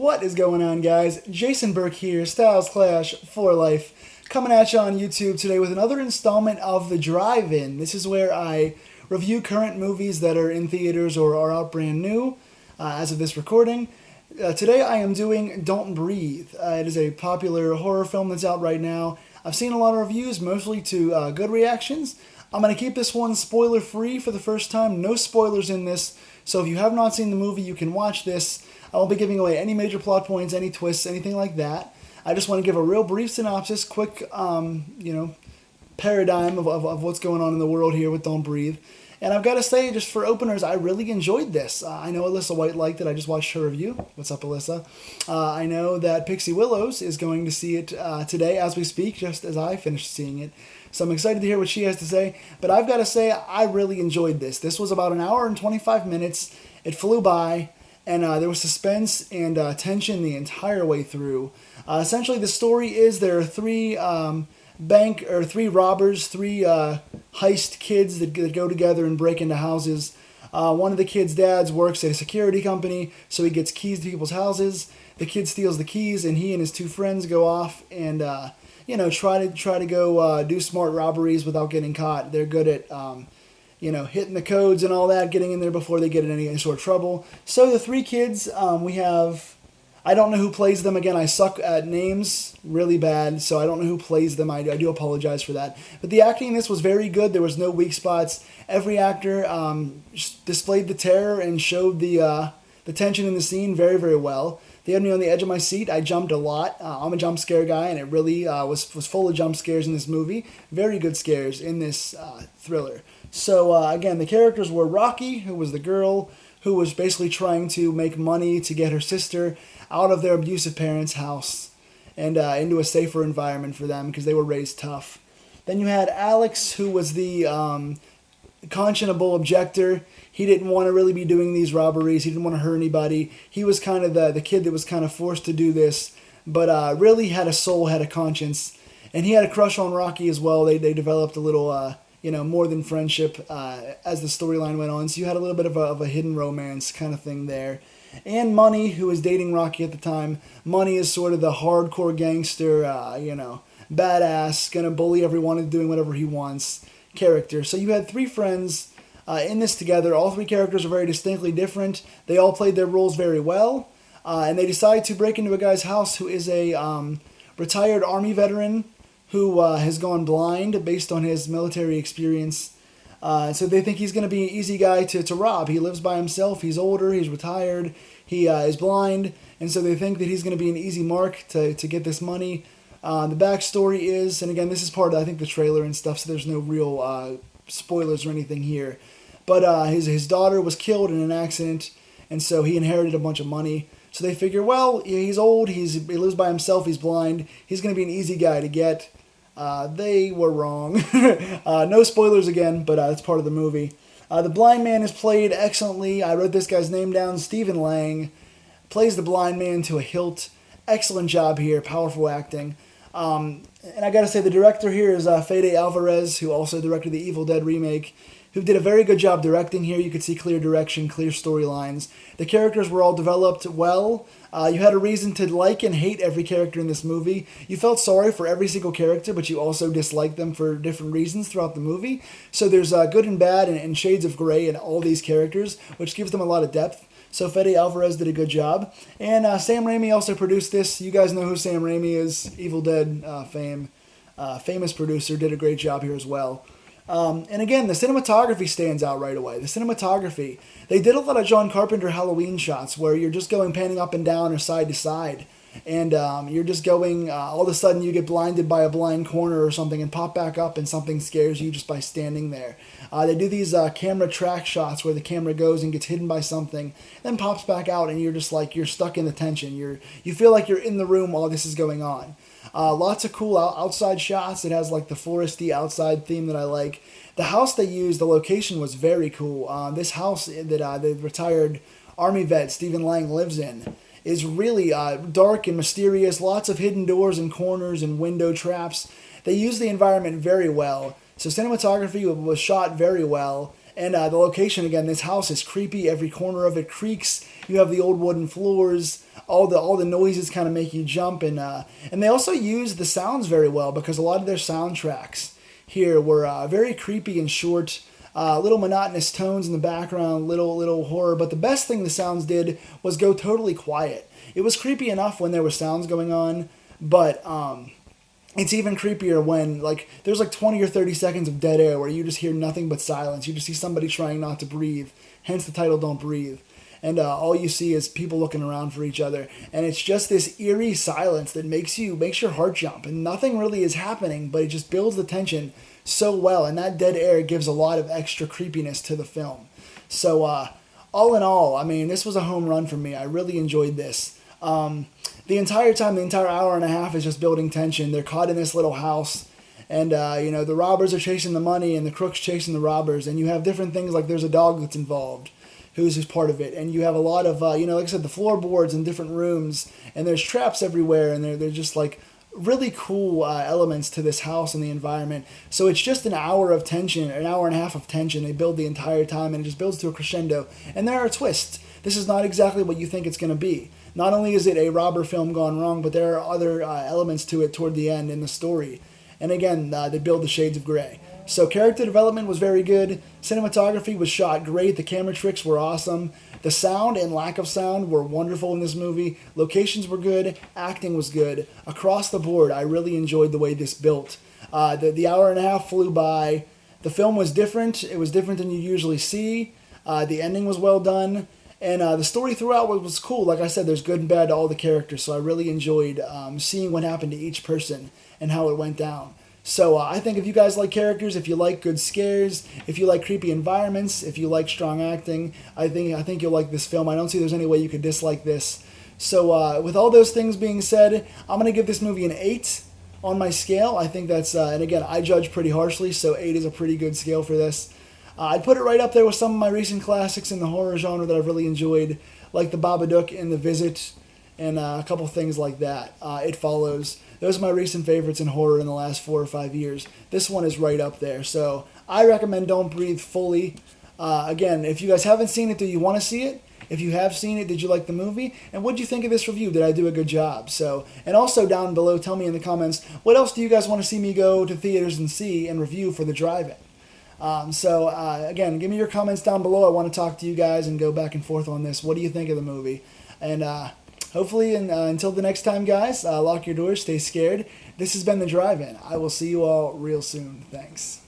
What is going on, guys? Jason Burke here, Styles Clash for Life, coming at you on YouTube today with another installment of The Drive-In. This is where I review current movies that are in theaters or are out brand new as of this recording. Today I am doing Don't Breathe. It is a popular horror film that's out right now. I've seen a lot of reviews, mostly to good reactions. I'm going to keep this one spoiler-free for the first time. No spoilers in this, so if you have not seen the movie, you can watch this. I won't be giving away any major plot points, any twists, anything like that. I just want to give a real brief synopsis, quick, paradigm of what's going on in the world here with Don't Breathe. And I've got to say, just for openers, I really enjoyed this. I know Alyssa White liked it. I just watched her review. What's up, Alyssa? I know that Pixie Willows is going to see it today as we speak, just as I finished seeing it. So I'm excited to hear what she has to say. But I've got to say, I really enjoyed this. This was about an hour and 25 minutes. It flew by. And there was suspense and tension the entire way through. Essentially, the story is there are three robbers, three heist kids that go together and break into houses. One of the kids' dads works at a security company, so he gets keys to people's houses. The kid steals the keys, and he and his two friends go off and try to go do smart robberies without getting caught. They're good at hitting the codes and all that, getting in there before they get in any sort of trouble. So the three kids, we have, I don't know who plays them. Again, I suck at names really bad, so I don't know who plays them. I do apologize for that. But the acting in this was very good. There was no weak spots. Every actor displayed the terror and showed the tension in the scene very, very well. They had me on the edge of my seat. I jumped a lot. I'm a jump scare guy, and it really was full of jump scares in this movie. Very good scares in this thriller. So, again, the characters were Rocky, who was the girl who was basically trying to make money to get her sister out of their abusive parents' house and into a safer environment for them because they were raised tough. Then you had Alex, who was the conscionable objector. He didn't want to really be doing these robberies. He didn't want to hurt anybody. He was kind of the kid that was kind of forced to do this, but really had a soul, had a conscience. And he had a crush on Rocky as well. They developed a little... more than friendship as the storyline went on. So you had a little bit of a hidden romance kind of thing there. And Money, who was dating Rocky at the time. Money is sort of the hardcore gangster, badass, gonna bully everyone and doing whatever he wants character. So you had three friends in this together. All three characters are very distinctly different. They all played their roles very well. And they decide to break into a guy's house who is a retired Army veteran who has gone blind based on his military experience. So they think he's going to be an easy guy to rob. He lives by himself, he's older, he's retired, he is blind, and so they think that he's going to be an easy mark to get this money. The backstory is, and again, this is part of, I think, the trailer and stuff, so there's no real spoilers or anything here. But his daughter was killed in an accident, and so he inherited a bunch of money. So they figure, well, he's old, he lives by himself, he's blind, he's going to be an easy guy to get. They were wrong. No spoilers again, but it's part of the movie. The blind man is played excellently. I wrote this guy's name down. Stephen Lang plays the blind man to a hilt. Excellent job here. Powerful acting. And I gotta say, the director here is Fede Alvarez, who also directed the Evil Dead remake, who did a very good job directing here. You could see clear direction, clear storylines. The characters were all developed well. You had a reason to like and hate every character in this movie. You felt sorry for every single character, but you also disliked them for different reasons throughout the movie. So there's good and bad and shades of gray in all these characters, which gives them a lot of depth. So Fede Alvarez did a good job. And Sam Raimi also produced this. You guys know who Sam Raimi is, Evil Dead fame. Famous producer, did a great job here as well. And again, the cinematography stands out right away. The cinematography. They did a lot of John Carpenter Halloween shots where you're just going panning up and down or side to side. And you're just going, all of a sudden you get blinded by a blind corner or something and pop back up and something scares you just by standing there. They do these camera track shots where the camera goes and gets hidden by something, then pops back out and you're just like, you're stuck in the tension. You feel like you're in the room while this is going on. Lots of cool outside shots. It has like the foresty outside theme that I like. The house they used, the location was very cool. This house that the retired Army vet Stephen Lang lives in is really dark and mysterious. Lots of hidden doors and corners and window traps. They use the environment very well. So cinematography was shot very well. And the location, again, this house is creepy. Every corner of it creaks. You have the old wooden floors. all the noises kind of make you jump, and they also use the sounds very well because a lot of their soundtracks here were very creepy and short. Little monotonous tones in the background, little horror. But the best thing the sounds did was go totally quiet. It was creepy enough when there were sounds going on, but it's even creepier when there's 20 or 30 seconds of dead air where you just hear nothing but silence. You just see somebody trying not to breathe. Hence the title, Don't Breathe. And all you see is people looking around for each other, and it's just this eerie silence that makes your heart jump, and nothing really is happening, but it just builds the tension so well, and that dead air gives a lot of extra creepiness to the film. So all in all, I mean, this was a home run for me. I really enjoyed this. The entire time, the entire hour and a half is just building tension. They're caught in this little house, and the robbers are chasing the money, and the crooks chasing the robbers, and you have different things like there's a dog that's involved, who's part of it, and you have a lot of like I said, the floorboards in different rooms, and there's traps everywhere, and they're just really cool elements to this house and the environment. So it's just an hour of tension, an hour and a half of tension. They build the entire time, and it just builds to a crescendo. And there are twists. This is not exactly what you think it's going to be. Not only is it a robber film gone wrong, but there are other elements to it toward the end in the story. And again, they build the shades of gray. So character development was very good. Cinematography was shot great. The camera tricks were awesome. The sound and lack of sound were wonderful in this movie. Locations were good. Acting was good. Across the board, I really enjoyed the way this built. The hour and a half flew by. The film was different. It was different than you usually see. The ending was well done. And the story throughout was cool. Like I said, there's good and bad to all the characters. So I really enjoyed seeing what happened to each person and how it went down. So I think if you guys like characters, if you like good scares, if you like creepy environments, if you like strong acting, I think you'll like this film. I don't see there's any way you could dislike this. So with all those things being said, I'm going to give this movie an 8 on my scale. I think that's, and again, I judge pretty harshly, so 8 is a pretty good scale for this. I'd put it right up there with some of my recent classics in the horror genre that I've really enjoyed, like The Babadook and The Visit, and a couple things like that. It Follows. Those are my recent favorites in horror in the last 4 or 5 years. This one is right up there. So I recommend Don't Breathe fully. Again, if you guys haven't seen it, do you want to see it? If you have seen it, did you like the movie? And what did you think of this review? Did I do a good job? So, and also down below, tell me in the comments, what else do you guys want to see me go to theaters and see and review for the drive-in? Again, give me your comments down below. I want to talk to you guys and go back and forth on this. What do you think of the movie? And hopefully, until the next time, guys, lock your doors, stay scared. This has been The Drive-In. I will see you all real soon. Thanks.